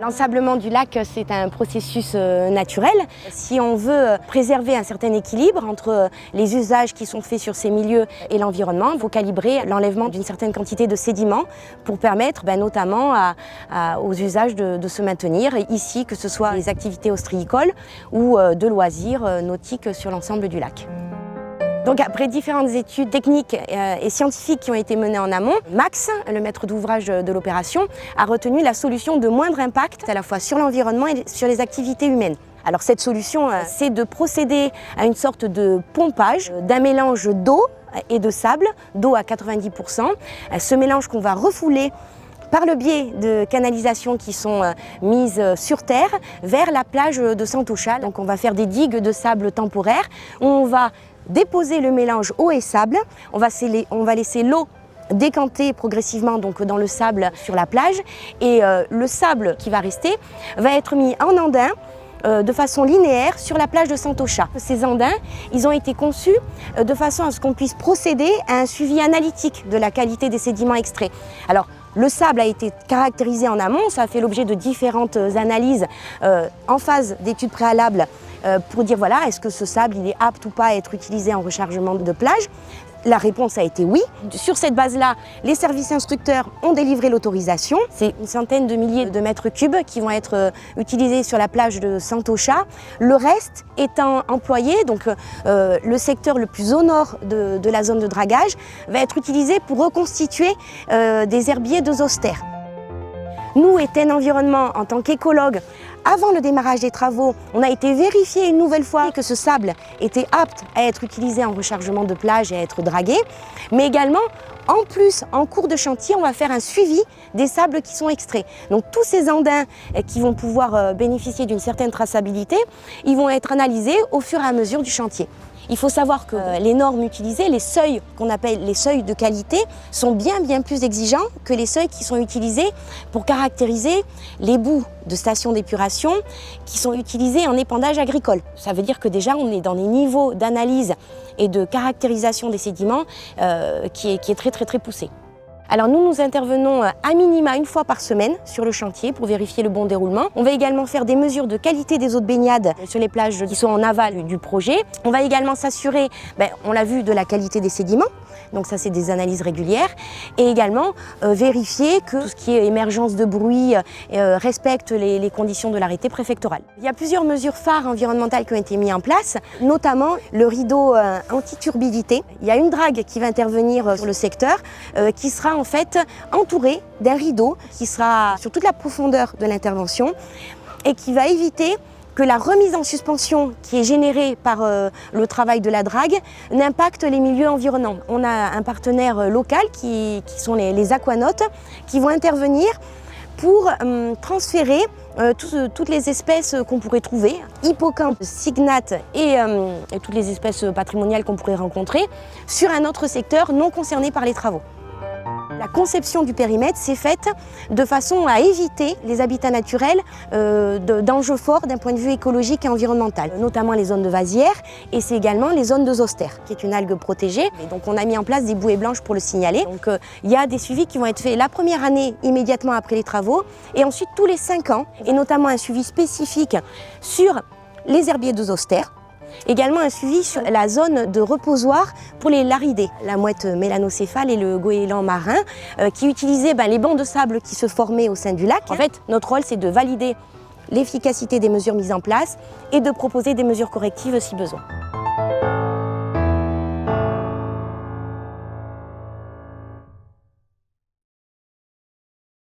L'ensablement du lac, c'est un processus naturel. Si on veut préserver un certain équilibre entre les usages qui sont faits sur ces milieux et l'environnement, il faut calibrer l'enlèvement d'une certaine quantité de sédiments pour permettre notamment aux usages de se maintenir ici, que ce soit les activités ostréicoles ou de loisirs nautiques sur l'ensemble du lac. Donc après différentes études techniques et scientifiques qui ont été menées en amont, Max, le maître d'ouvrage de l'opération, a retenu la solution de moindre impact à la fois sur l'environnement et sur les activités humaines. Alors cette solution, c'est de procéder à une sorte de pompage d'un mélange d'eau et de sable, d'eau à 90%. Ce mélange qu'on va refouler par le biais de canalisations qui sont mises sur terre vers la plage de Santocha. Donc on va faire des digues de sable temporaires où on va déposer le mélange eau et sable. On va laisser l'eau décanter progressivement donc dans le sable sur la plage et le sable qui va rester va être mis en andin de façon linéaire sur la plage de Santocha. Ces andins, ils ont été conçus de façon à ce qu'on puisse procéder à un suivi analytique de la qualité des sédiments extraits. Alors, le sable a été caractérisé en amont, ça a fait l'objet de différentes analyses en phase d'études préalables pour dire voilà, est-ce que ce sable il est apte ou pas à être utilisé en rechargement de plage. La réponse a été oui. Sur cette base-là, les services instructeurs ont délivré l'autorisation. C'est une centaine de milliers de mètres cubes qui vont être utilisés sur la plage de Santocha. Le reste étant employé, donc le secteur le plus au nord de la zone de dragage, va être utilisé pour reconstituer des herbiers de zoster. Nous, Eten Environnement, en tant qu'écologue, avant le démarrage des travaux, on a été vérifier une nouvelle fois que ce sable était apte à être utilisé en rechargement de plage et à être dragué. Mais également, en plus, en cours de chantier, on va faire un suivi des sables qui sont extraits. Donc tous ces andins qui vont pouvoir bénéficier d'une certaine traçabilité, ils vont être analysés au fur et à mesure du chantier. Il faut savoir que les normes utilisées, les seuils qu'on appelle les seuils de qualité, sont bien plus exigeants que les seuils qui sont utilisés pour caractériser les boues de stations d'épuration qui sont utilisés en épandage agricole. Ça veut dire que déjà on est dans des niveaux d'analyse et de caractérisation des sédiments qui est très poussé. Alors nous intervenons à minima une fois par semaine sur le chantier pour vérifier le bon déroulement. On va également faire des mesures de qualité des eaux de baignade sur les plages qui sont en aval du projet. On va également s'assurer, on l'a vu, de la qualité des sédiments. Donc ça, c'est des analyses régulières. Et également vérifier que tout ce qui est émergence de bruit respecte les conditions de l'arrêté préfectoral. Il y a plusieurs mesures phares environnementales qui ont été mises en place, notamment le rideau anti-turbidité. Il y a une drague qui va intervenir sur le secteur qui sera en fait entourée d'un rideau qui sera sur toute la profondeur de l'intervention et qui va éviter que la remise en suspension qui est générée par le travail de la drague n'impacte les milieux environnants. On a un partenaire local qui sont les aquanautes qui vont intervenir pour transférer toutes les espèces qu'on pourrait trouver, hippocampes, cygnates et toutes les espèces patrimoniales qu'on pourrait rencontrer, sur un autre secteur non concerné par les travaux. La conception du périmètre s'est faite de façon à éviter les habitats naturels d'enjeux forts d'un point de vue écologique et environnemental, notamment les zones de vasières et c'est également les zones de zoster, qui est une algue protégée. Et donc on a mis en place des bouées blanches pour le signaler. Donc il y a des suivis qui vont être faits la première année immédiatement après les travaux et ensuite tous les 5 ans, et notamment un suivi spécifique sur les herbiers de zoster. Également un suivi sur la zone de reposoir pour les laridés, la mouette mélanocéphale et le goéland marin, qui utilisaient les bancs de sable qui se formaient au sein du lac. En fait, notre rôle, c'est de valider l'efficacité des mesures mises en place et de proposer des mesures correctives si besoin.